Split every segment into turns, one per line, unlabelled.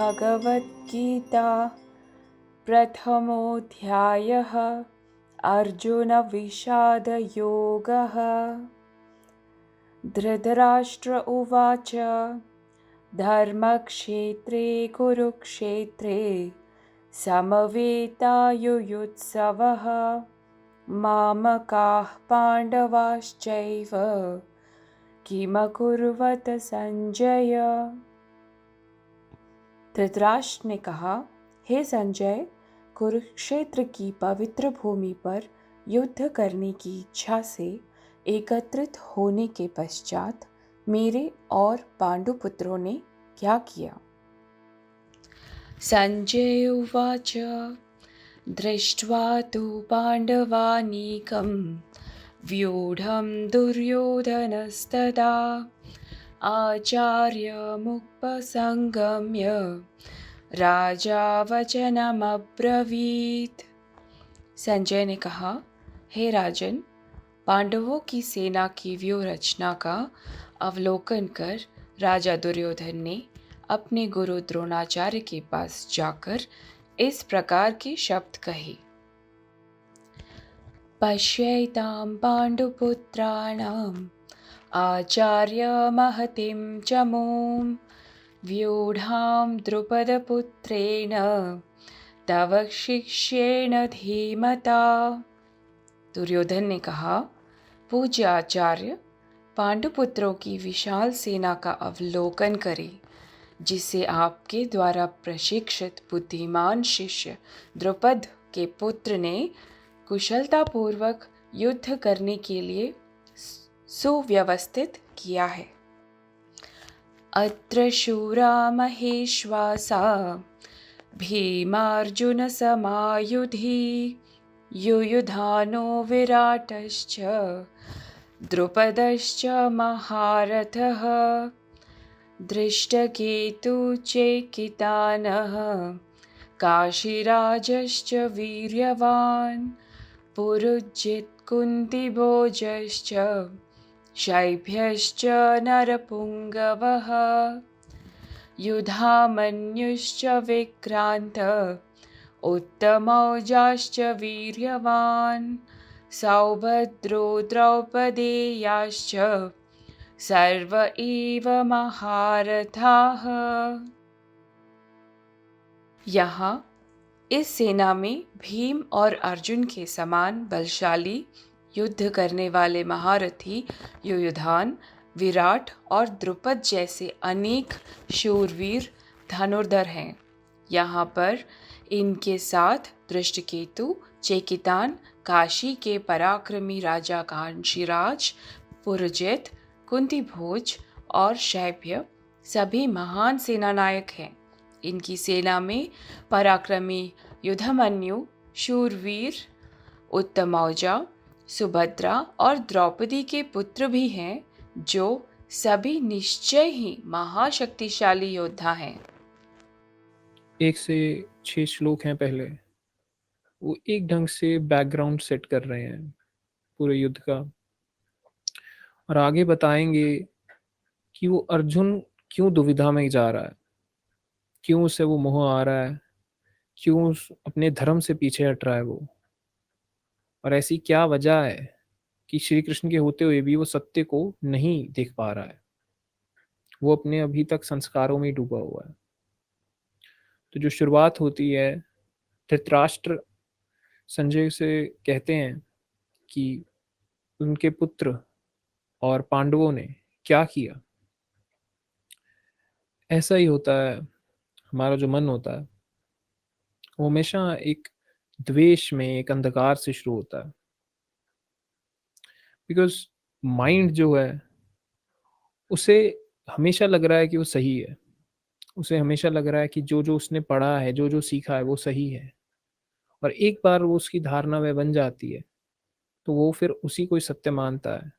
श्रीमद्भगवद्गीता प्रथमोऽध्यायः अर्जुनविषादयोगः। धृतराष्ट्र उवाच धर्मक्षेत्रे कुरुक्षेत्रे समवेतायुयुत्सवः मामकाः पाण्डवाश्चैव किमकुर्वत संजय। धृतराष्ट्र ने कहा, हे संजय, कुरुक्षेत्र की पवित्र भूमि पर युद्ध करने की इच्छा से एकत्रित होने के पश्चात मेरे और पांडुपुत्रों ने क्या किया। संजय उवाच दृष्ट्वा तु पाण्डवानीकं व्यूढं दुर्योधनस्तदा आचार्यमुपसंगम्य राजा वचनमब्रवीत्। संजय ने कहा, हे राजन, पांडवों की सेना की व्यूह रचना का अवलोकन कर राजा दुर्योधन ने अपने गुरु द्रोणाचार्य के पास जाकर इस प्रकार के शब्द कहे। पश्यैतां पाण्डुपुत्राणाम् आचार्य महतिं च मूं व्यूढां द्रुपदपुत्रेण तव शिष्येण धीमता। दुर्योधन ने कहा, पूज्य आचार्य, पांडुपुत्रों की विशाल सेना का अवलोकन करें, जिसे आपके द्वारा प्रशिक्षित बुद्धिमान शिष्य द्रुपद के पुत्र ने कुशलतापूर्वक युद्ध करने के लिए सुव्यवस्थित किया है। अत्र शूरा महेश्वासा भीमार्जुन समायुधि युयुधानो विराटश्च द्रुपदश्च महारथः दृष्टकेतुश्चेकितानः काशीराजश्च वीर्यवान् पुरुजित् कुन्तिभोजश्च शैभ्यश्च नरपुङ्गवः युधामन्युश्च विक्रान्त उत्तमौजाश्च वीर्यवान् सौभद्रो द्रौपदेयाश्च सर्व एव महारथाः। यहाँ इस सेना में भीम और अर्जुन के समान बलशाली युद्ध करने वाले महारथी युयुधान, विराट और द्रुपद जैसे अनेक शूरवीर धनुर्धर हैं। यहाँ पर इनके साथ दृष्टकेतु, चेकितान, काशी के पराक्रमी राजा काशीराज, पुरजित, कुंतीभोज और शैभ्य सभी महान सेनानायक हैं। इनकी सेना में पराक्रमी युधामन्यु, शूरवीर उत्तमौजा, सुभद्रा और द्रौपदी के पुत्र भी हैं, जो सभी निश्चय ही महाशक्तिशाली योद्धा हैं।
1 से 6 श्लोक हैं पहले, वो एक ढंग से बैकग्राउंड सेट कर रहे हैं पूरे युद्ध का, और आगे बताएंगे कि वो अर्जुन क्यों दुविधा में जा रहा है, क्यों उसे वो मोह आ रहा है, क्यों अपने धर्म से पीछे हट रहा है वो, और ऐसी क्या वजह है कि श्री कृष्ण के होते हुए भी वो सत्य को नहीं देख पा रहा है। वो अपने अभी तक संस्कारों में डूबा हुआ है। तो जो शुरुआत होती है, धृतराष्ट्र संजय से कहते हैं कि उनके पुत्र और पांडवों ने क्या किया। ऐसा ही होता है, हमारा जो मन होता है वो हमेशा एक द्वेष में, एक अंधकार से शुरू होता है। बिकॉज माइंड जो है उसे हमेशा लग रहा है कि वो सही है, उसे हमेशा लग रहा है कि जो जो उसने पढ़ा है, जो जो सीखा है वो सही है, और एक बार वो उसकी धारणा में बन जाती है तो वो फिर उसी को ही सत्य मानता है,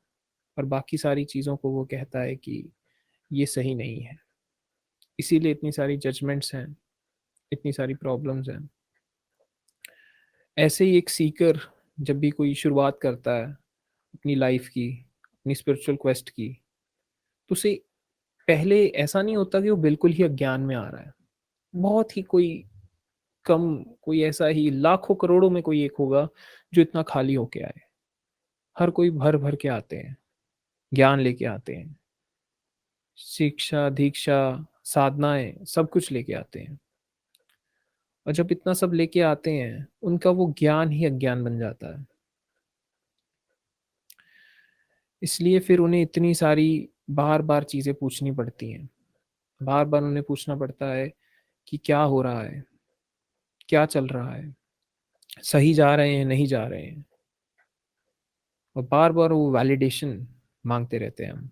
और बाकी सारी चीज़ों को वो कहता है कि ये सही नहीं है। इसीलिए इतनी सारी जजमेंट्स हैं, इतनी सारी प्रॉब्लम्स हैं। ऐसे ही एक सीकर जब भी कोई शुरुआत करता है अपनी लाइफ की, अपनी स्पिरिचुअल क्वेस्ट की, तो उसे पहले ऐसा नहीं होता कि वो बिल्कुल ही अज्ञान में आ रहा है। बहुत ही कोई कम, कोई ऐसा ही लाखों करोड़ों में कोई एक होगा जो इतना खाली होके आए। हर कोई भर भर के आते हैं, ज्ञान लेके आते हैं, शिक्षा दीक्षा साधनाएं सब कुछ लेके आते हैं। और जब इतना सब लेके आते हैं, उनका वो ज्ञान ही अज्ञान बन जाता है। इसलिए फिर उन्हें इतनी सारी बार बार चीजें पूछनी पड़ती हैं। बार बार उन्हें पूछना पड़ता है कि क्या हो रहा है, क्या चल रहा है, सही जा रहे हैं नहीं जा रहे हैं। और बार बार वो वैलिडेशन मांगते रहते हैं हम।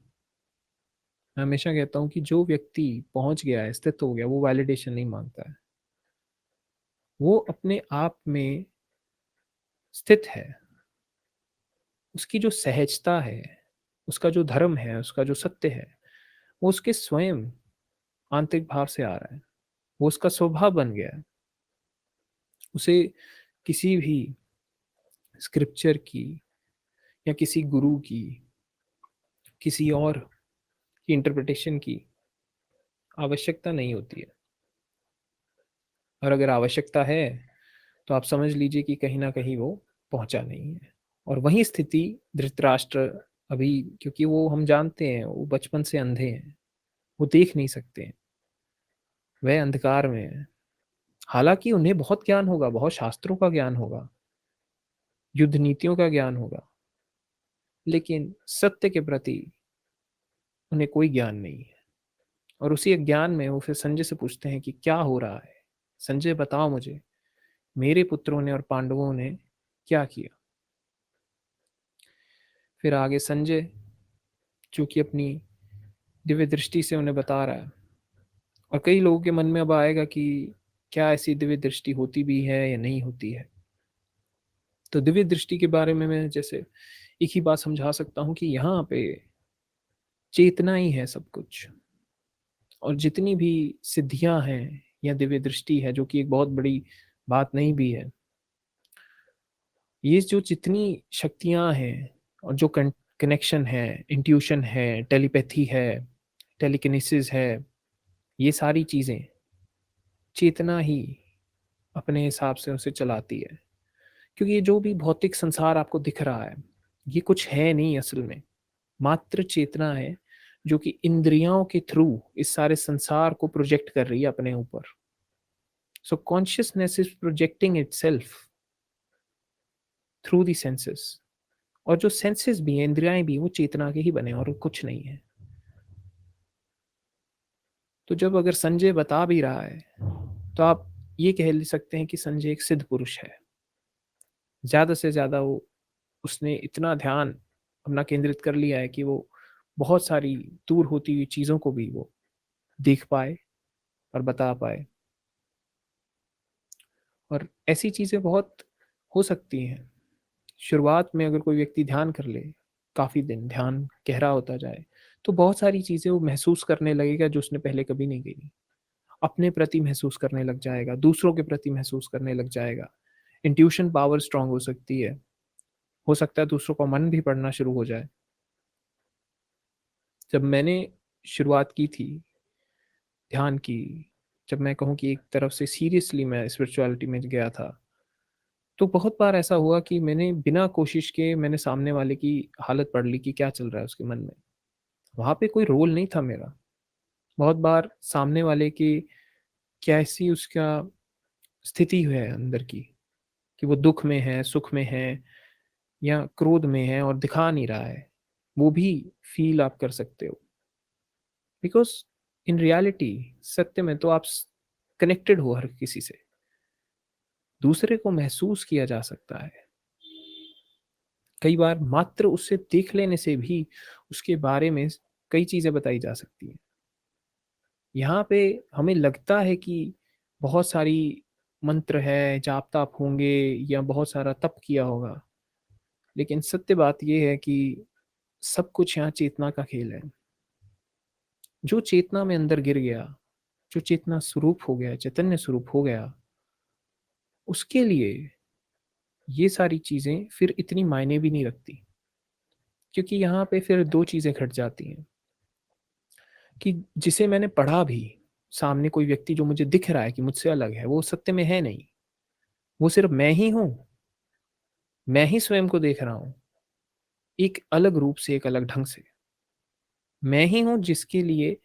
मैं हमेशा कहता हूँ कि जो व्यक्ति पहुंच गया है, स्थित हो गया, वो वैलिडेशन नहीं मांगता है। वो अपने आप में स्थित है। उसकी जो सहजता है, उसका जो धर्म है, उसका जो सत्य है, वो उसके स्वयं आंतरिक भाव से आ रहा है। वो उसका स्वभाव बन गया है। उसे किसी भी स्क्रिप्चर की या किसी गुरु की, किसी और की इंटरप्रिटेशन की आवश्यकता नहीं होती है। और अगर आवश्यकता है तो आप समझ लीजिए कि कहीं ना कहीं वो पहुंचा नहीं है। और वही स्थिति धृतराष्ट्र अभी, क्योंकि वो हम जानते हैं वो बचपन से अंधे हैं, वो देख नहीं सकते हैं, वह अंधकार में है। हालांकि उन्हें बहुत ज्ञान होगा, बहुत शास्त्रों का ज्ञान होगा, युद्ध नीतियों का ज्ञान होगा, लेकिन सत्य के प्रति उन्हें कोई ज्ञान नहीं है। और उसी अज्ञान में वो फिर संजय से पूछते हैं कि क्या हो रहा है, संजय बताओ मुझे, मेरे पुत्रों ने और पांडवों ने क्या किया। फिर आगे संजय, जो कि अपनी दिव्य दृष्टि से उन्हें बता रहा है। और कई लोगों के मन में अब आएगा कि क्या ऐसी दिव्य दृष्टि होती भी है या नहीं होती है। तो दिव्य दृष्टि के बारे में मैं जैसे एक ही बात समझा सकता हूँ कि यहाँ पे चेतना ही है सब कुछ। और जितनी भी सिद्धियां हैं या दिव्य दृष्टि है, जो कि एक बहुत बड़ी बात नहीं भी है, ये जो जितनी शक्तियां हैं और जो कनेक्शन है, इंट्यूशन है, टेलीपैथी है, टेलीकिनेसिस है, ये सारी चीजें चेतना ही अपने हिसाब से उसे चलाती है। क्योंकि ये जो भी भौतिक संसार आपको दिख रहा है, ये कुछ है नहीं असल में, मात्र चेतना है जो कि इंद्रियों के थ्रू इस सारे संसार को प्रोजेक्ट कर रही है अपने ऊपर। सो consciousness is projecting itself through the senses. और जो सेंसेस भी हैं, इंद्रियाएं भी, वो चेतना के ही बने और कुछ नहीं है। तो जब अगर संजय बता भी रहा है, तो आप ये कह सकते हैं कि संजय एक सिद्ध पुरुष है। ज्यादा से ज्यादा वो, उसने इतना ध्यान अपना केंद्रित कर लिया है कि वो बहुत सारी दूर होती हुई चीजों को भी वो देख पाए और बता पाए। और ऐसी चीजें बहुत हो सकती हैं। शुरुआत में अगर कोई व्यक्ति ध्यान कर ले, काफी दिन ध्यान गहरा होता जाए, तो बहुत सारी चीजें वो महसूस करने लगेगा जो उसने पहले कभी नहीं की। अपने प्रति महसूस करने लग जाएगा, दूसरों के प्रति महसूस करने लग जाएगा। इंट्यूशन पावर स्ट्रांग हो सकती है। हो सकता है दूसरों का मन भी पढ़ना शुरू हो जाए। जब मैंने शुरुआत की थी ध्यान की, जब मैं कहूँ कि एक तरफ से सीरियसली मैं स्पिरिचुअलिटी में गया था, तो बहुत बार ऐसा हुआ कि मैंने बिना कोशिश के मैंने सामने वाले की हालत पढ़ ली कि क्या चल रहा है उसके मन में। वहां पे कोई रोल नहीं था मेरा। बहुत बार सामने वाले की कैसी उसका स्थिति है अंदर की, कि वो दुख में है, सुख में है, या क्रोध में है और दिखा नहीं रहा है, वो भी फील आप कर सकते हो। बिकॉज इन रियलिटी, सत्य में तो आप कनेक्टेड हो हर किसी से, दूसरे को महसूस किया जा सकता है। कई बार मात्र उससे देख लेने से भी उसके बारे में कई चीजें बताई जा सकती हैं। यहाँ पे हमें लगता है कि बहुत सारी मंत्र है, जाप ताप होंगे, या बहुत सारा तप किया होगा, लेकिन सत्य बात यह है कि सब कुछ यहाँ चेतना का खेल है। जो चेतना में अंदर गिर गया, जो चेतना स्वरूप हो गया, चैतन्य स्वरूप हो गया, उसके लिए ये सारी चीजें फिर इतनी मायने भी नहीं रखती। क्योंकि यहाँ पे फिर दो चीजें घट जाती हैं कि जिसे मैंने पढ़ा भी, सामने कोई व्यक्ति जो मुझे दिख रहा है कि मुझसे अलग है, वो सत्य में है नहीं। वो सिर्फ मैं ही हूँ, मैं ही स्वयं को देख रहा हूँ, एक अलग रूप से, एक अलग ढंग से। मैं ही हूँ जिसके लिए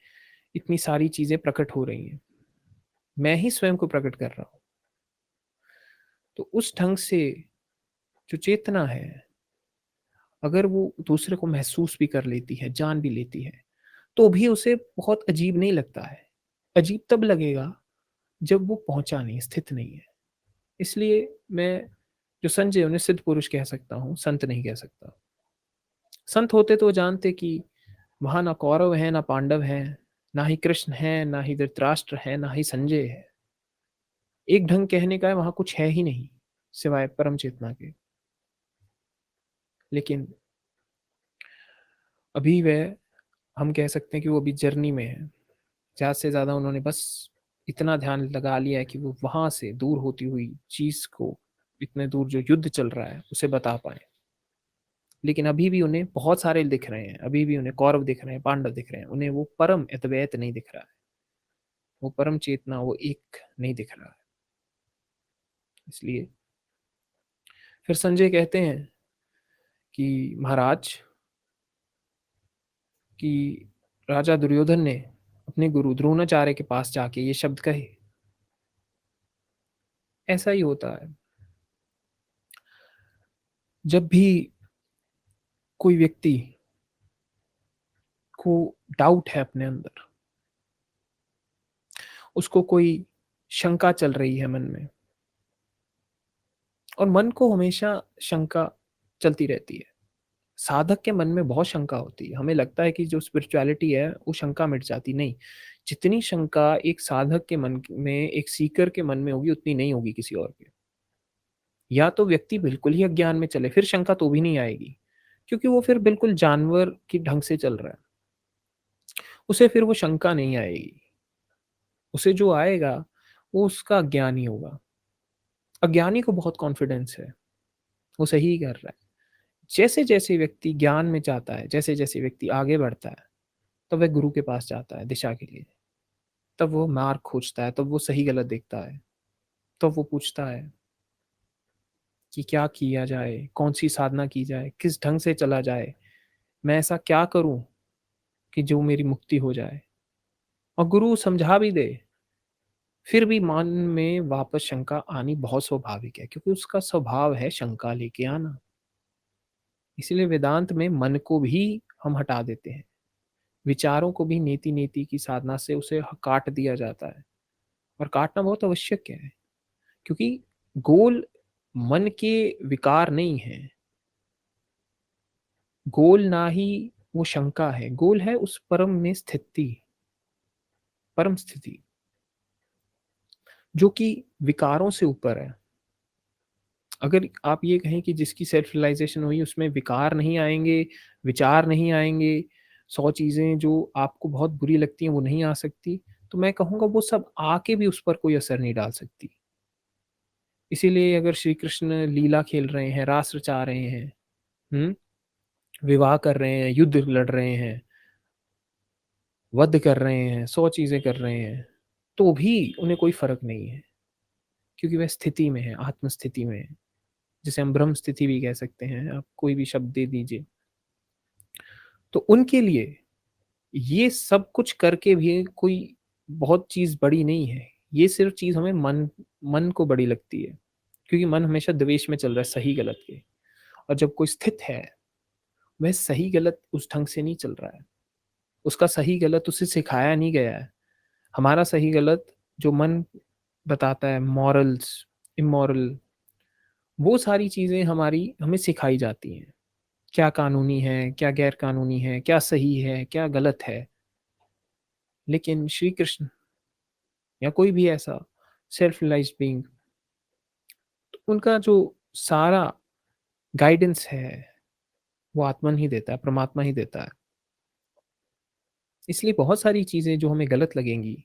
इतनी सारी चीज़ें प्रकट हो रही हैं। मैं ही स्वयं को प्रकट कर रहा हूँ। तो उस ढंग से जो चेतना है, अगर वो दूसरे को महसूस भी कर लेती है, जान भी लेती है, तो भी उसे बहुत अजीब नहीं लगता है। अजीब तब लगेगा जब वो पहुँचा नहीं, स्थित नहीं है। इसलिए मैं जो संजय है उन्हें सिद्ध पुरुष कह सकता हूँ, संत नहीं कह सकता। संत होते तो वो जानते कि वहाँ ना कौरव हैं, ना पांडव हैं, ना ही कृष्ण हैं, ना ही धृतराष्ट्र है, ना ही संजय है। एक ढंग कहने का है, वहाँ कुछ है ही नहीं, सिवाय परम चेतना के। लेकिन अभी वह, हम कह सकते हैं कि वो अभी जर्नी में है। ज़्यादा से ज़्यादा उन्होंने बस इतना ध्यान लगा लिया है कि वो वहाँ से दूर होती हुई चीज़ को, इतने दूर जो युद्ध चल रहा है, उसे बता पाएँ। लेकिन अभी भी उन्हें बहुत सारे दिख रहे हैं, अभी भी उन्हें कौरव दिख रहे हैं, पांडव दिख रहे हैं, उन्हें वो परम अद्वैत नहीं दिख रहा है, वो परम चेतना, वो एक नहीं दिख रहा है। इसलिए फिर संजय कहते हैं कि महाराज, कि राजा दुर्योधन ने अपने गुरु द्रोणाचार्य के पास जाके ये शब्द कहे। ऐसा ही होता है, जब भी कोई व्यक्ति को डाउट है अपने अंदर, उसको कोई शंका चल रही है मन में, और मन को हमेशा शंका चलती रहती है। साधक के मन में बहुत शंका होती है। हमें लगता है कि जो स्पिरिचुअलिटी है वो शंका मिट जाती, नहीं। जितनी शंका एक साधक के मन में, एक सीकर के मन में होगी, उतनी नहीं होगी किसी और के। या तो व्यक्ति बिल्कुल ही अज्ञान में चले, फिर शंका तो भी नहीं आएगी, क्योंकि वो फिर बिल्कुल जानवर की ढंग से चल रहा है, उसे फिर वो शंका नहीं आएगी। उसे जो आएगा वो उसका अज्ञान ही होगा। अज्ञानी को बहुत कॉन्फिडेंस है, वो सही ही कर रहा है। जैसे जैसे व्यक्ति ज्ञान में जाता है, जैसे जैसे व्यक्ति आगे बढ़ता है, तब वह गुरु के पास जाता है दिशा के लिए। तब वो मार्ग खोजता है, तब वो सही गलत देखता है, तब वो पूछता है कि क्या किया जाए, कौन सी साधना की जाए, किस ढंग से चला जाए, मैं ऐसा क्या करूं कि जो मेरी मुक्ति हो जाए। और गुरु समझा भी दे, फिर भी मन में वापस शंका आनी बहुत स्वाभाविक है, क्योंकि उसका स्वभाव है शंका लेके आना। इसीलिए वेदांत में मन को भी हम हटा देते हैं, विचारों को भी नीति नीति की साधना से उसे काट दिया जाता है। और काटना बहुत आवश्यक है, क्योंकि गोल मन के विकार नहीं है, गोल ना ही वो शंका है, गोल है उस परम में स्थिति, परम स्थिति, जो कि विकारों से ऊपर है। अगर आप ये कहें कि जिसकी सेल्फ रियलाइजेशन हुई उसमें विकार नहीं आएंगे, विचार नहीं आएंगे, 100 चीजें जो आपको बहुत बुरी लगती हैं वो नहीं आ सकती, तो मैं कहूँगा वो सब आके भी उस पर कोई असर नहीं डाल सकती। इसीलिए अगर श्री कृष्ण लीला खेल रहे हैं, रास रचा रहे हैं, विवाह कर रहे हैं, युद्ध लड़ रहे हैं, वध कर रहे हैं, 100 चीजें कर रहे हैं, तो भी उन्हें कोई फर्क नहीं है, क्योंकि वह स्थिति में है, आत्म स्थिति में है, जिसे हम ब्रह्म स्थिति भी कह सकते हैं, आप कोई भी शब्द दे दीजिए। तो उनके लिए ये सब कुछ करके भी कोई बहुत चीज बड़ी नहीं है। ये सिर्फ चीज हमें मन मन को बड़ी लगती है, क्योंकि मन हमेशा द्वेष में चल रहा है, सही गलत के। और जब कोई स्थित है, वह सही गलत उस ढंग से नहीं चल रहा है, उसका सही गलत उसे सिखाया नहीं गया है। हमारा सही गलत जो मन बताता है, मॉरल्स, इमोरल, वो सारी चीजें हमारी हमें सिखाई जाती हैं। क्या कानूनी है, क्या गैर कानूनी है, क्या सही है, क्या गलत है। लेकिन श्री कृष्ण या कोई भी ऐसा सेल्फ रियलाइज्ड बीइंग, उनका जो सारा गाइडेंस है वो आत्मन ही देता है, परमात्मा ही देता है। इसलिए बहुत सारी चीजें जो हमें गलत लगेंगी,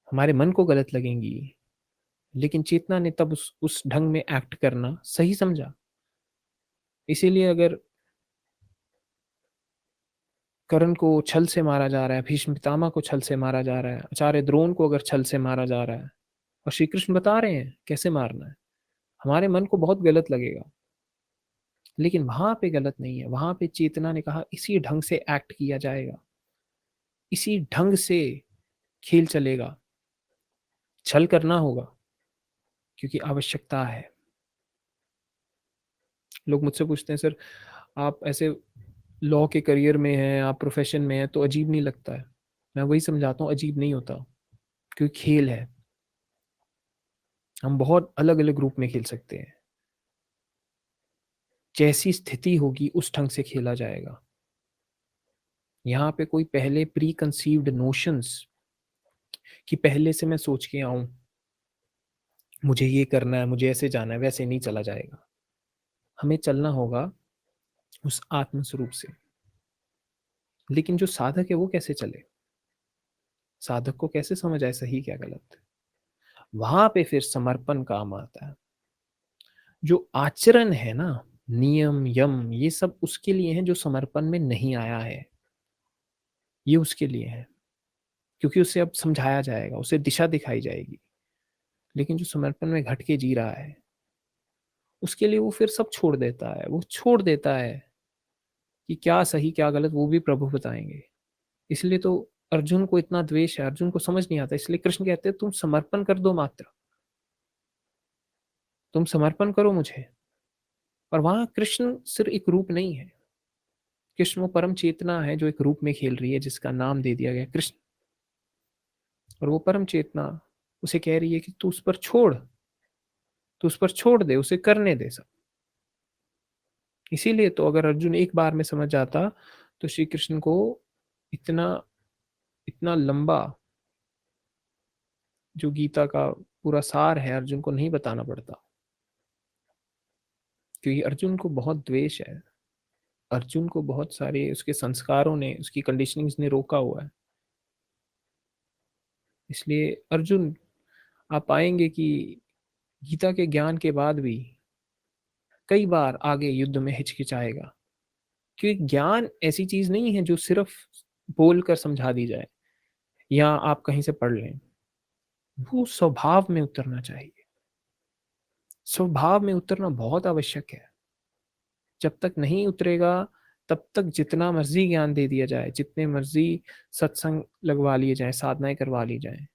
हमारे मन को गलत लगेंगी, लेकिन चेतना ने तब उस ढंग में एक्ट करना सही समझा। इसीलिए अगर कर्ण को छल से मारा जा रहा है, भीष्म पितामह को छल से मारा जा रहा है, आचार्य द्रोण को अगर छल से मारा जा रहा है, और श्री कृष्ण बता रहे हैं कैसे मारना है, हमारे मन को बहुत गलत लगेगा। लेकिन वहां पे गलत नहीं है, वहां पे चेतना ने कहा इसी ढंग से एक्ट किया जाएगा, इसी ढंग से खेल चलेगा, छल करना होगा क्योंकि आवश्यकता है। लोग मुझसे पूछते हैं, सर आप ऐसे लॉ के करियर में हैं, आप प्रोफेशन में हैं, तो अजीब नहीं लगता है? मैं वही समझाता हूँ, अजीब नहीं होता, क्योंकि खेल है। हम बहुत अलग अलग रूप में खेल सकते हैं, जैसी स्थिति होगी उस ढंग से खेला जाएगा। यहाँ पे कोई पहले प्री कंसीव्ड नोशंस कि पहले से मैं सोच के आऊं मुझे ये करना है, मुझे ऐसे जाना है, वैसे नहीं चला जाएगा। हमें चलना होगा उस आत्म स्वरूप से। लेकिन जो साधक है वो कैसे चले, साधक को कैसे समझ आए सही क्या गलत? वहां पे फिर समर्पण काम आता है। जो आचरण है ना, नियम यम, ये सब उसके लिए है जो समर्पण में नहीं आया है, ये उसके लिए है, क्योंकि उसे अब समझाया जाएगा, उसे दिशा दिखाई जाएगी। लेकिन जो समर्पण में घट के जी रहा है, उसके लिए वो फिर सब छोड़ देता है, वो छोड़ देता है कि क्या सही क्या गलत वो भी प्रभु बताएंगे। इसलिए तो अर्जुन को इतना द्वेष है, अर्जुन को समझ नहीं आता, इसलिए कृष्ण कहते हैं तुम समर्पण कर दो मात्र, तुम समर्पण करो मुझे। और वहां कृष्ण सिर्फ एक रूप नहीं है, कृष्ण वो परम चेतना है जो एक रूप में खेल रही है, जिसका नाम दे दिया गया कृष्ण। और वो परम चेतना उसे कह रही है कि तू उस पर छोड़, तू उस पर छोड़ दे, उसे करने दे सब। इसीलिए तो अगर अर्जुन एक बार में समझ जाता तो श्री कृष्ण को इतना इतना लंबा जो गीता का पूरा सार है अर्जुन को नहीं बताना पड़ता, क्योंकि अर्जुन को बहुत द्वेष है, अर्जुन को बहुत सारे उसके संस्कारों ने, उसकी कंडीशनिंग्स ने रोका हुआ है। इसलिए अर्जुन, आप पाएंगे कि गीता के ज्ञान के बाद भी कई बार आगे युद्ध में हिचकिचाएगा, क्योंकि ज्ञान ऐसी चीज नहीं है जो सिर्फ बोलकर समझा दी जाए या आप कहीं से पढ़ लें, वो स्वभाव में उतरना चाहिए। स्वभाव में उतरना बहुत आवश्यक है। जब तक नहीं उतरेगा तब तक जितना मर्जी ज्ञान दे दिया जाए, जितने मर्जी सत्संग लगवा लिए जाए, साधनाएं करवा ली जाए,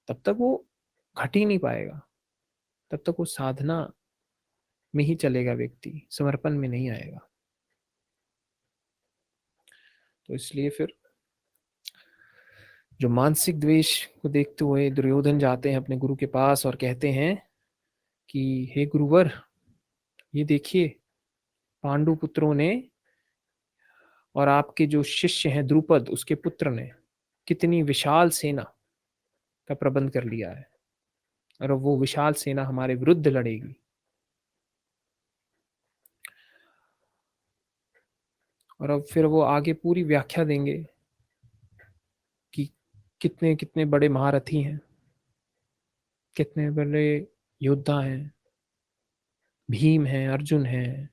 तब तक वो घट ही नहीं पाएगा, तब तक वो साधना में ही चलेगा, व्यक्ति समर्पण में नहीं आएगा। तो इसलिए फिर जो मानसिक द्वेष को देखते हुए दुर्योधन जाते हैं अपने गुरु के पास और कहते हैं कि हे गुरुवर, ये देखिए पांडु पुत्रों ने और आपके जो शिष्य हैं द्रुपद उसके पुत्र ने कितनी विशाल सेना का प्रबंध कर लिया है, और अब वो विशाल सेना हमारे विरुद्ध लड़ेगी। और अब फिर वो आगे पूरी व्याख्या देंगे कि कितने कितने बड़े महारथी हैं, कितने बड़े योद्धा हैं, भीम हैं, अर्जुन हैं,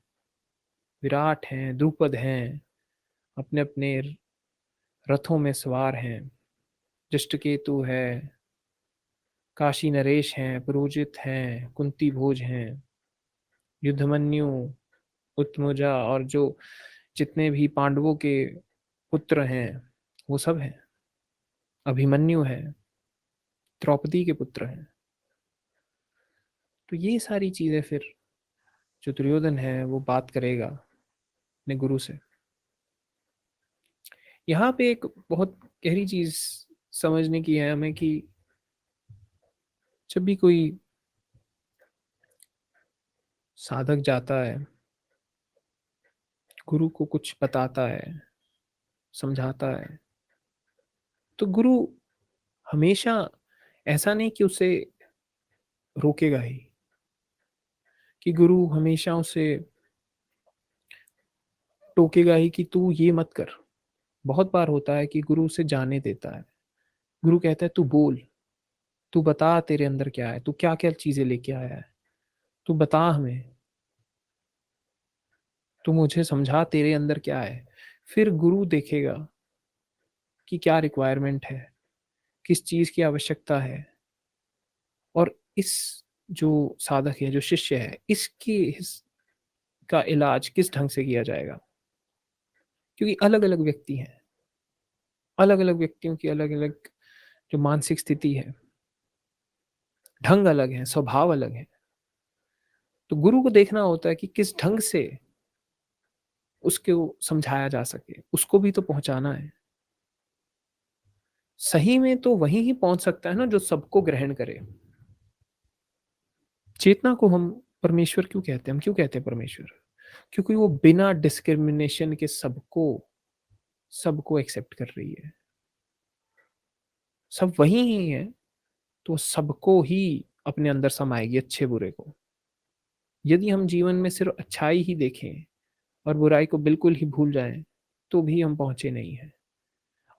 विराट हैं, द्रुपद हैं, अपने अपने रथों में सवार हैं, दृष्टकेतु है, काशी नरेश हैं, पुरोजित हैं, कुंती भोज हैं, युद्धमन्यु, उत्तमौजा, और जो जितने भी पांडवों के पुत्र हैं वो सब हैं, अभिमन्यु है, द्रौपदी के पुत्र हैं। तो ये सारी चीजें फिर जो दुर्योधन है वो बात करेगा अपने गुरु से। यहाँ पे एक बहुत गहरी चीज समझने की है हमें कि जब भी कोई साधक जाता है, गुरु को कुछ बताता है, समझाता है, तो गुरु हमेशा ऐसा नहीं कि उसे रोकेगा ही, कि गुरु हमेशा उसे टोकेगा ही कि तू ये मत कर। बहुत बार होता है कि गुरु उसे जाने देता है, गुरु कहता है तू बोल, तू बता तेरे अंदर क्या है, तू क्या क्या चीजें लेके आया है, तू बता हमें, तू मुझे समझा तेरे अंदर क्या है। फिर गुरु देखेगा कि क्या रिक्वायरमेंट है, किस चीज़ की आवश्यकता है, और इस जो साधक है, जो शिष्य है, इसकी का इलाज किस ढंग से किया जाएगा। क्योंकि अलग अलग व्यक्ति हैं, अलग अलग व्यक्तियों की अलग अलग जो मानसिक स्थिति है, ढंग अलग है, स्वभाव अलग है। तो गुरु को देखना होता है कि किस ढंग से उसको समझाया जा सके, उसको भी तो पहुंचाना है। सही में तो वही ही पहुंच सकता है ना जो सबको ग्रहण करे। चेतना को हम परमेश्वर क्यों कहते हैं? हम क्यों कहते हैं परमेश्वर? क्योंकि वो बिना डिस्क्रिमिनेशन के सबको सबको एक्सेप्ट कर रही है। सब वही ही है, तो सबको ही अपने अंदर समाएगी, अच्छे बुरे को। यदि हम जीवन में सिर्फ अच्छाई ही देखें और बुराई को बिल्कुल ही भूल जाएं, तो भी हम पहुंचे नहीं हैं।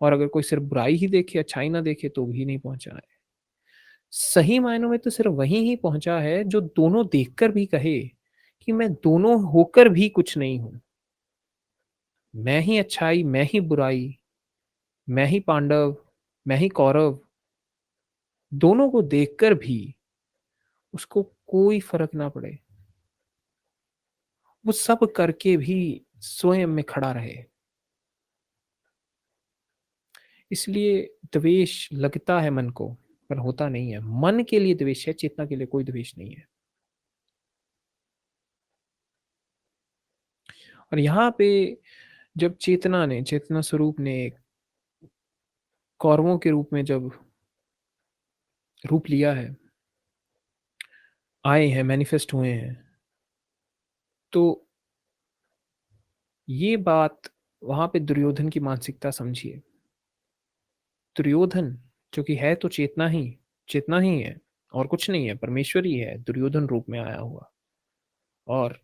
और अगर कोई सिर्फ बुराई ही देखे, अच्छाई ना देखे, तो भी नहीं पहुंचा है। सही मायनों में तो सिर्फ वही ही पहुंचा है जो दोनों देखकर भी कहे कि मैं दोनों होकर भी कुछ नहीं हूं। मैं ही अच्छाई, मैं ही बुराई, मैं ही पांडव, मैं ही कौरव, दोनों को देखकर भी उसको कोई फर्क ना पड़े। वो सब करके भी स्वयं में खड़ा रहे। इसलिए द्वेष लगता है मन को, पर होता नहीं है। मन के लिए द्वेष है, चेतना के लिए कोई द्वेष नहीं है। और यहाँ पे जब चेतना स्वरूप ने कौरवों के रूप में जब रूप लिया है, आए हैं, मैनिफेस्ट हुए हैं, तो ये बात वहां पे दुर्योधन की मानसिकता समझिए। दुर्योधन जो कि है तो चेतना ही है, और कुछ नहीं है, परमेश्वर ही है दुर्योधन रूप में आया हुआ। और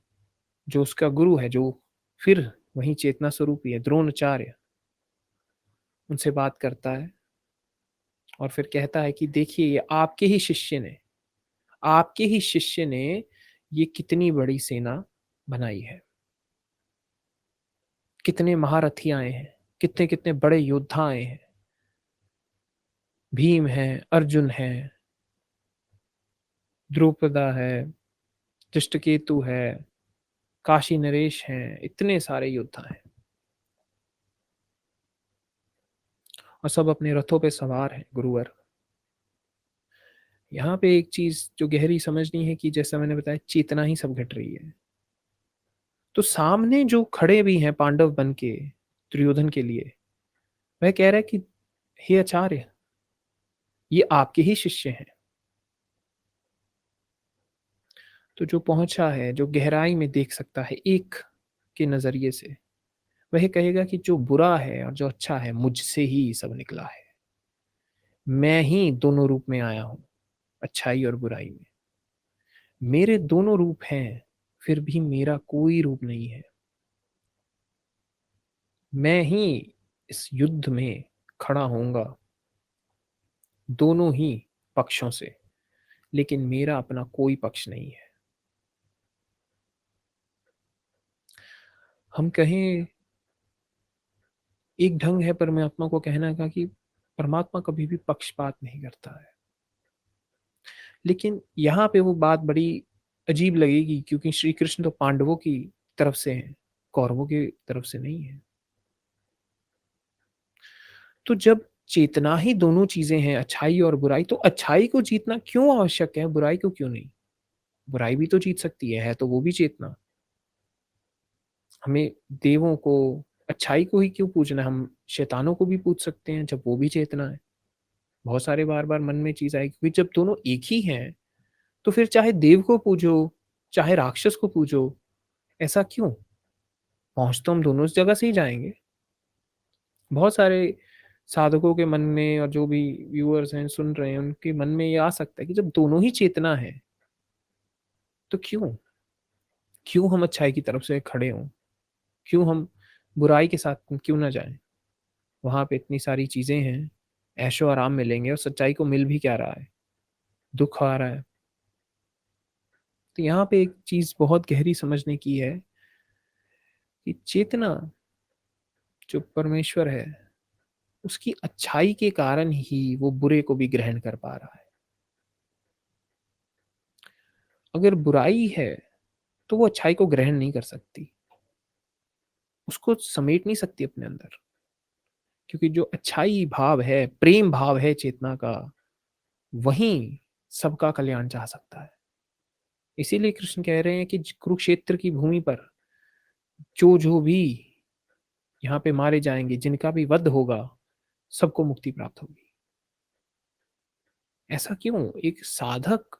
जो उसका गुरु है, जो फिर वही चेतना स्वरूप ही है, द्रोणाचार्य, उनसे बात करता है और फिर कहता है कि देखिए, ये आपके ही शिष्य ने ये कितनी बड़ी सेना बनाई है, कितने महारथी आए हैं, कितने कितने बड़े योद्धा आए हैं। भीम है, अर्जुन है, द्रुपदा है, दृष्टकेतु है, काशी नरेश हैं, इतने सारे योद्धा हैं, और सब अपने रथों पे सवार हैं गुरुवर। यहाँ पे एक चीज जो गहरी समझनी है कि जैसा मैंने बताया, चेतना ही सब घट रही है। तो सामने जो खड़े भी हैं पांडव बन के दुर्योधन के लिए, वह कह रहा है कि हे आचार्य, ये आपके ही शिष्य हैं। तो जो पहुंचा है, जो गहराई में देख सकता है एक के नजरिए से, वह कहेगा कि जो बुरा है और जो अच्छा है, मुझसे ही सब निकला है। मैं ही दोनों रूप में आया हूं, अच्छाई और बुराई में। मेरे दोनों रूप हैं, फिर भी मेरा कोई रूप नहीं है। मैं ही इस युद्ध में खड़ा होऊंगा दोनों ही पक्षों से, लेकिन मेरा अपना कोई पक्ष नहीं है। हम कहें एक ढंग है परमात्मा को कहने का कि परमात्मा कभी भी पक्षपात नहीं करता है। लेकिन यहाँ पे वो बात बड़ी अजीब लगेगी, क्योंकि श्री कृष्ण तो पांडवों की तरफ से हैं, कौरवों की तरफ से नहीं है। तो जब चेतना ही दोनों चीजें हैं, अच्छाई और बुराई, तो अच्छाई को जीतना क्यों आवश्यक है, बुराई को क्यों नहीं? बुराई भी तो जीत सकती है तो वो भी चेतना। हमें देवों को, अच्छाई को ही क्यों पूजना है? हम शैतानों को भी पूछ सकते हैं जब वो भी चेतना है। बहुत सारे बार बार मन में चीज आएगी, क्योंकि जब दोनों एक ही हैं, तो फिर चाहे देव को पूजो, चाहे राक्षस को पूजो, ऐसा क्यों? पहुंच तो हम दोनों इस जगह से ही जाएंगे। बहुत सारे साधकों के मन में, और जो भी व्यूअर्स हैं, सुन रहे हैं, उनके मन में ये आ सकता है कि जब दोनों ही चेतना है, तो क्यों क्यों हम अच्छाई की तरफ से खड़े हों? क्यों हम बुराई के साथ क्यों ना जाएं? वहां पे इतनी सारी चीजें हैं, ऐशो आराम मिलेंगे, और सच्चाई को मिल भी क्या रहा है, दुख आ रहा है। तो यहाँ पे एक चीज बहुत गहरी समझने की है कि चेतना जो परमेश्वर है उसकी अच्छाई के कारण ही वो बुरे को भी ग्रहण कर पा रहा है। अगर बुराई है तो वो अच्छाई को ग्रहण नहीं कर सकती, उसको समेट नहीं सकती अपने अंदर, क्योंकि जो अच्छाई भाव है, प्रेम भाव है चेतना का, वही सबका कल्याण चाह सकता है। इसीलिए कृष्ण कह रहे हैं कि कुरुक्षेत्र की भूमि पर जो जो भी यहाँ पे मारे जाएंगे, जिनका भी वध होगा, सबको मुक्ति प्राप्त होगी। ऐसा क्यों? एक साधक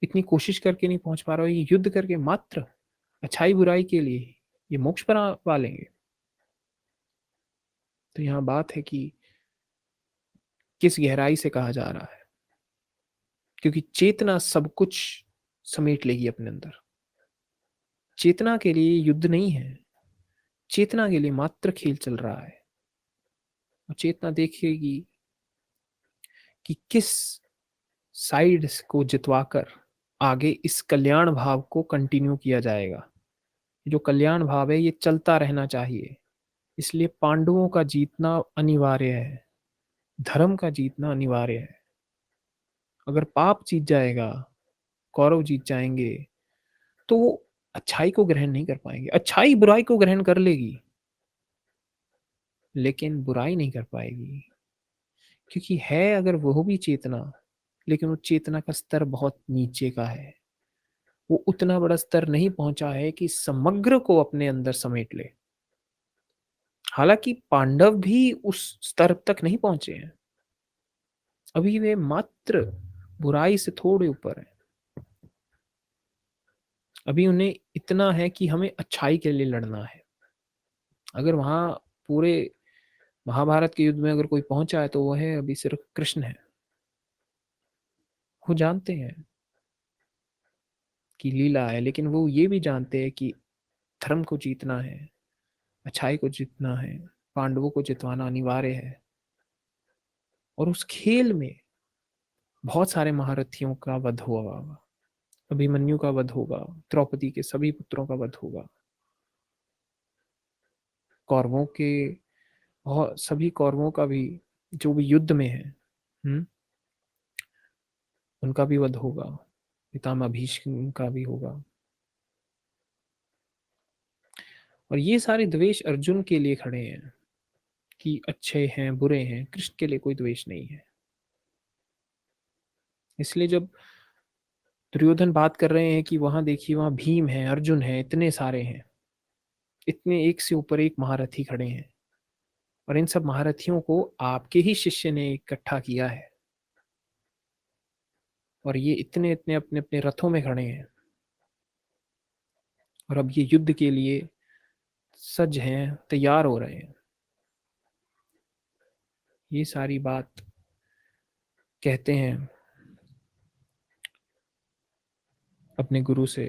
इतनी कोशिश करके नहीं पहुंच पा रहा, ये युद्ध करके मात्र अच्छाई बुराई के लिए ये मोक्ष पा लेंगे। तो यहाँ बात है कि किस गहराई से कहा जा रहा है, क्योंकि चेतना सब कुछ समेट लेगी अपने अंदर। चेतना के लिए युद्ध नहीं है, चेतना के लिए मात्र खेल चल रहा है। और चेतना देखेगी कि किस साइड को जितवाकर आगे इस कल्याण भाव को कंटिन्यू किया जाएगा। जो कल्याण भाव है ये चलता रहना चाहिए, इसलिए पांडवों का जीतना अनिवार्य है, धर्म का जीतना अनिवार्य है। अगर पाप जीत जाएगा, कौरव जीत जाएंगे, तो वो अच्छाई को ग्रहण नहीं कर पाएंगे। अच्छाई बुराई को ग्रहण कर लेगी, लेकिन बुराई नहीं कर पाएगी, क्योंकि है अगर वो भी चेतना, लेकिन वो चेतना का स्तर बहुत नीचे का है। वो उतना बड़ा स्तर नहीं पहुंचा है कि समग्र को अपने अंदर समेट ले। हालांकि पांडव भी उस स्तर तक नहीं पहुंचे हैं, अभी वे मात्र बुराई से थोड़े ऊपर हैं। अभी उन्हें इतना है कि हमें अच्छाई के लिए लड़ना है। अगर वहां पूरे महाभारत के युद्ध में अगर कोई पहुंचा है तो वो है अभी सिर्फ कृष्ण है। वो जानते हैं कि लीला है, लेकिन वो ये भी जानते हैं कि धर्म को जीतना है, अच्छाई को जीतना है, पांडवों को जितवाना अनिवार्य है। और उस खेल में बहुत सारे महारथियों का वध हुआ होगा, अभिमन्यु का वध होगा, द्रौपदी के सभी पुत्रों का वध होगा, कौरवों के बहुत सभी कौरवों का भी जो भी युद्ध में है, उनका भी वध होगा, पितामह भीष्म का भी होगा। और ये सारे द्वेष अर्जुन के लिए खड़े हैं कि अच्छे हैं बुरे हैं, कृष्ण के लिए कोई द्वेष नहीं है। इसलिए जब दुर्योधन बात कर रहे हैं कि वहां देखिए वहां भीम है, अर्जुन है, इतने सारे हैं, इतने एक से ऊपर एक महारथी खड़े हैं, और इन सब महारथियों को आपके ही शिष्य ने इकट्ठा किया है, और ये इतने इतने अपने अपने रथों में खड़े हैं, और अब ये युद्ध के लिए सज हैं, तैयार हो रहे हैं। ये सारी बात कहते हैं अपने गुरु से